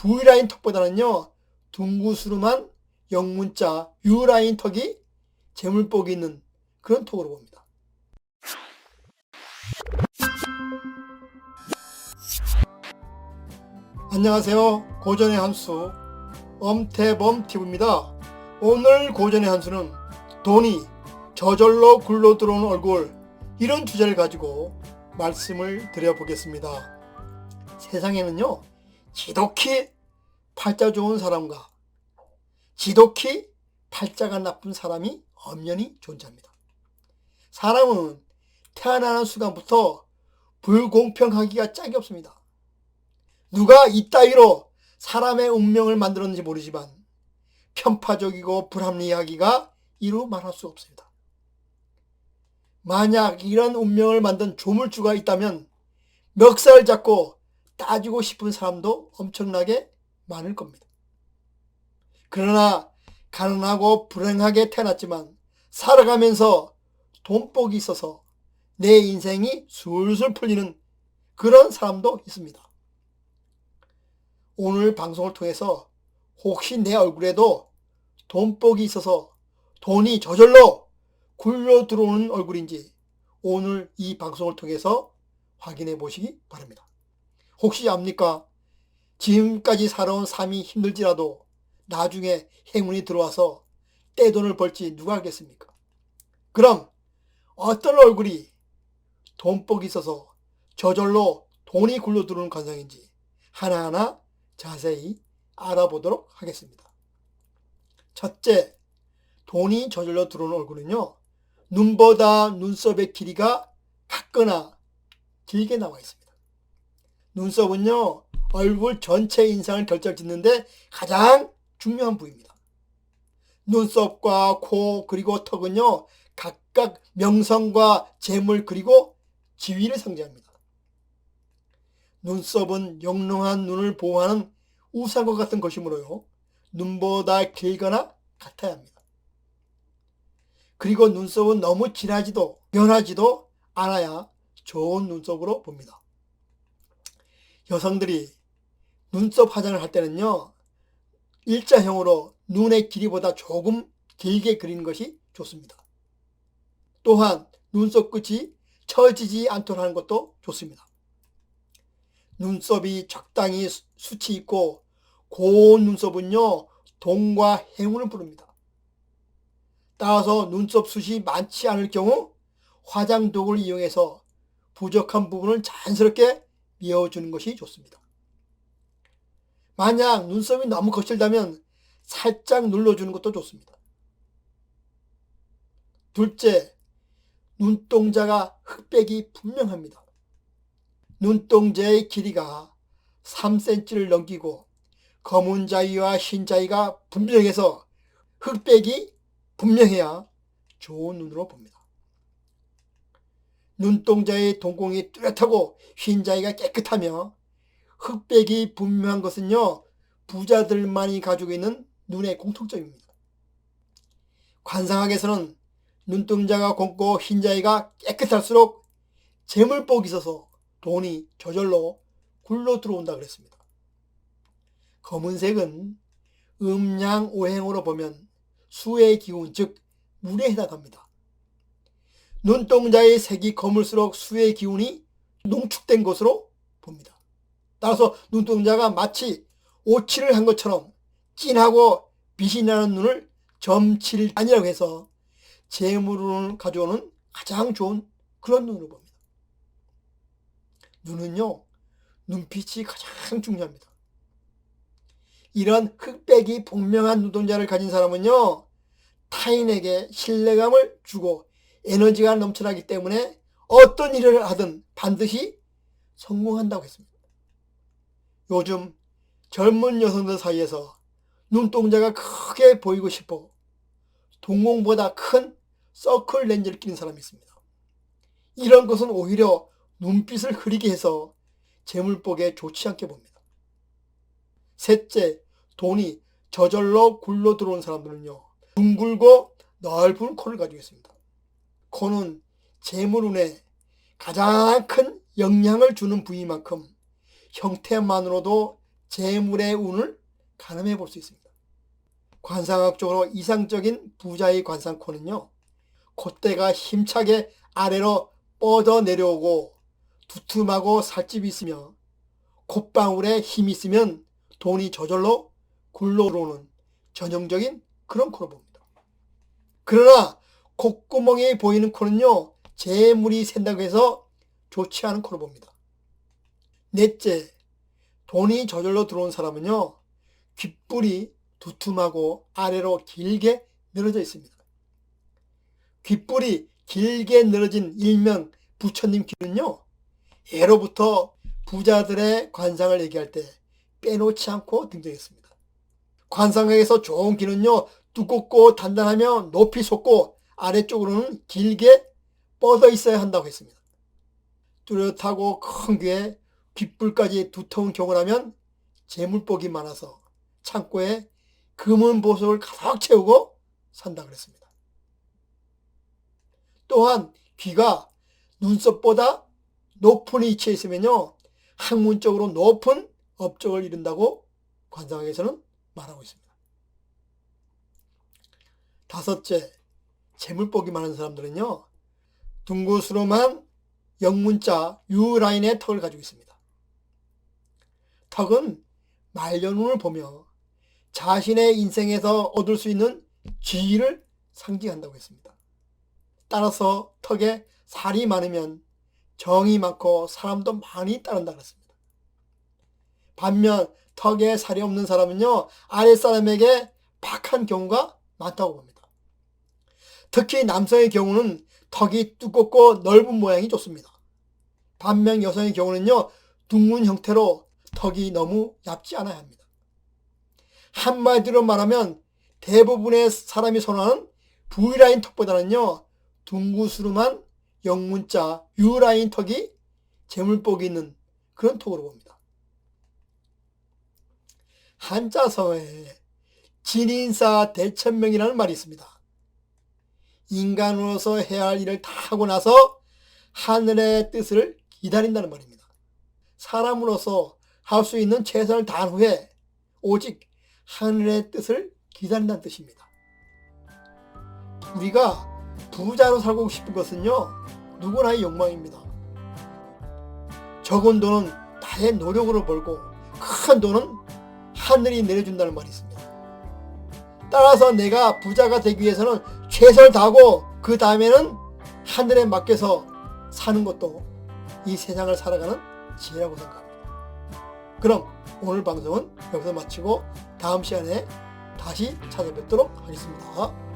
V라인 턱보다는요 둥구스름한 영문자 U라인 턱이 재물복이 있는 그런 턱으로 봅니다. 안녕하세요. 고전의 한수 엄태범TV입니다. 오늘 고전의 한수는 돈이 저절로 굴러 들어오는 얼굴, 이런 주제를 가지고 말씀을 드려보겠습니다. 세상에는요 지독히 팔자 좋은 사람과 지독히 팔자가 나쁜 사람이 엄연히 존재합니다. 사람은 태어나는 순간부터 불공평하기가 짝이 없습니다. 누가 이따위로 사람의 운명을 만들었는지 모르지만 편파적이고 불합리하기가 이루 말할 수 없습니다. 만약 이런 운명을 만든 조물주가 있다면 멱살 잡고 따지고 싶은 사람도 엄청나게 많을 겁니다. 그러나 가난하고 불행하게 태어났지만 살아가면서 돈복이 있어서 내 인생이 술술 풀리는 그런 사람도 있습니다. 오늘 방송을 통해서 혹시 내 얼굴에도 돈복이 있어서 돈이 저절로 굴러 들어오는 얼굴인지 오늘 이 방송을 통해서 확인해 보시기 바랍니다. 혹시 압니까? 지금까지 살아온 삶이 힘들지라도 나중에 행운이 들어와서 떼돈을 벌지 누가 알겠습니까? 그럼 어떤 얼굴이 돈복이 있어서 저절로 돈이 굴러 들어오는 관상인지 하나하나 자세히 알아보도록 하겠습니다. 첫째, 돈이 저절로 들어오는 얼굴은요, 눈보다 눈썹의 길이가 작거나 길게 나와 있습니다. 눈썹은요 얼굴 전체 인상을 결정짓는데 가장 중요한 부위입니다. 눈썹과 코 그리고 턱은요 각각 명성과 재물 그리고 지위를 상징합니다. 눈썹은 영롱한 눈을 보호하는 우산과 같은 것이므로요 눈보다 길거나 같아야 합니다. 그리고 눈썹은 너무 진하지도 연하지도 않아야 좋은 눈썹으로 봅니다. 여성들이 눈썹 화장을 할 때는요 일자형으로 눈의 길이보다 조금 길게 그리는 것이 좋습니다. 또한 눈썹 끝이 처지지 않도록 하는 것도 좋습니다. 눈썹이 적당히 숱이 있고 고운 눈썹은요 돈과 행운을 부릅니다. 따라서 눈썹 숱이 많지 않을 경우 화장도구를 이용해서 부족한 부분을 자연스럽게 메워주는 것이 좋습니다. 만약 눈썹이 너무 거칠다면 살짝 눌러주는 것도 좋습니다. 둘째, 눈동자가 흑백이 분명합니다. 눈동자의 길이가 3cm를 넘기고 검은 자위와 흰 자위가 분명해서 흑백이 분명해야 좋은 눈으로 봅니다. 눈동자의 동공이 뚜렷하고 흰 자위가 깨끗하며 흑백이 분명한 것은요 부자들만이 가지고 있는 눈의 공통점입니다. 관상학에서는 눈동자가 곱고 흰 자위가 깨끗할수록 재물복이 있어서 돈이 저절로 굴러 들어온다 그랬습니다. 검은색은 음양오행으로 보면 수의 기운 즉 물에 해당합니다. 눈동자의 색이 검을수록 수의 기운이 농축된 것으로 봅니다. 따라서 눈동자가 마치 오칠을 한 것처럼 진하고 빛이 나는 눈을 점칠안이라고 해서 재물을 가져오는 가장 좋은 그런 눈으로 봅니다. 눈은요 눈빛이 가장 중요합니다. 이런 흑백이 분명한 눈동자를 가진 사람은요 타인에게 신뢰감을 주고 에너지가 넘쳐나기 때문에 어떤 일을 하든 반드시 성공한다고 했습니다. 요즘 젊은 여성들 사이에서 눈동자가 크게 보이고 싶어 동공보다 큰 서클 렌즈를 끼는 사람이 있습니다. 이런 것은 오히려 눈빛을 흐리게 해서 재물복에 좋지 않게 봅니다. 셋째, 돈이 저절로 굴러 들어온 사람들은요 둥글고 넓은 코를 가지고 있습니다. 코는 재물운에 가장 큰 영향을 주는 부위만큼 형태만으로도 재물의 운을 가늠해 볼 수 있습니다. 관상학적으로 이상적인 부자의 관상코는요, 콧대가 힘차게 아래로 뻗어 내려오고 두툼하고 살집이 있으며 콧방울에 힘이 있으면 돈이 저절로 굴러오는 전형적인 그런 코로 봅니다. 그러나 콧구멍에 보이는 코는요, 재물이 샌다고 해서 좋지 않은 코로 봅니다. 넷째, 돈이 저절로 들어온 사람은요, 귓불이 두툼하고 아래로 길게 늘어져 있습니다. 귓불이 길게 늘어진 일명 부처님 귀는요, 예로부터 부자들의 관상을 얘기할 때 빼놓지 않고 등장했습니다. 관상학에서 좋은 귀는요, 두껍고 단단하며 높이 솟고 아래쪽으로는 길게 뻗어 있어야 한다고 했습니다. 뚜렷하고 큰 귀에 귓불까지 두터운 경우라면 재물복이 많아서 창고에 금은 보석을 가득 채우고 산다 그랬습니다. 또한 귀가 눈썹보다 높은 위치에 있으면요, 학문적으로 높은 업적을 이룬다고 관상학에서는 말하고 있습니다. 다섯째, 재물복이 많은 사람들은요, 둥그스름한 영문자 U라인의 턱을 가지고 있습니다. 턱은 말년운을 보며 자신의 인생에서 얻을 수 있는 지위를 상징한다고 했습니다. 따라서 턱에 살이 많으면 정이 많고 사람도 많이 따른다 그랬습니다. 반면 턱에 살이 없는 사람은요, 아랫사람에게 박한 경우가 많다고 봅니다. 특히 남성의 경우는 턱이 두껍고 넓은 모양이 좋습니다. 반면 여성의 경우는요, 둥근 형태로 턱이 너무 얇지 않아야 합니다. 한마디로 말하면 대부분의 사람이 선호하는 V라인 턱보다는요, 둥그스름한 영문자 U라인 턱이 재물복이 있는 그런 턱으로 봅니다. 한자서에 진인사 대천명이라는 말이 있습니다. 인간으로서 해야 할 일을 다 하고 나서 하늘의 뜻을 기다린다는 말입니다. 사람으로서 할 수 있는 최선을 다한 후에 오직 하늘의 뜻을 기다린다는 뜻입니다. 우리가 부자로 살고 싶은 것은요, 누구나의 욕망입니다. 적은 돈은 나의 노력으로 벌고 큰 돈은 하늘이 내려준다는 말이 있습니다. 따라서 내가 부자가 되기 위해서는 최선을 다하고 그 다음에는 하늘에 맡겨서 사는 것도 이 세상을 살아가는 지혜라고 생각합니다. 그럼 오늘 방송은 여기서 마치고 다음 시간에 다시 찾아뵙도록 하겠습니다.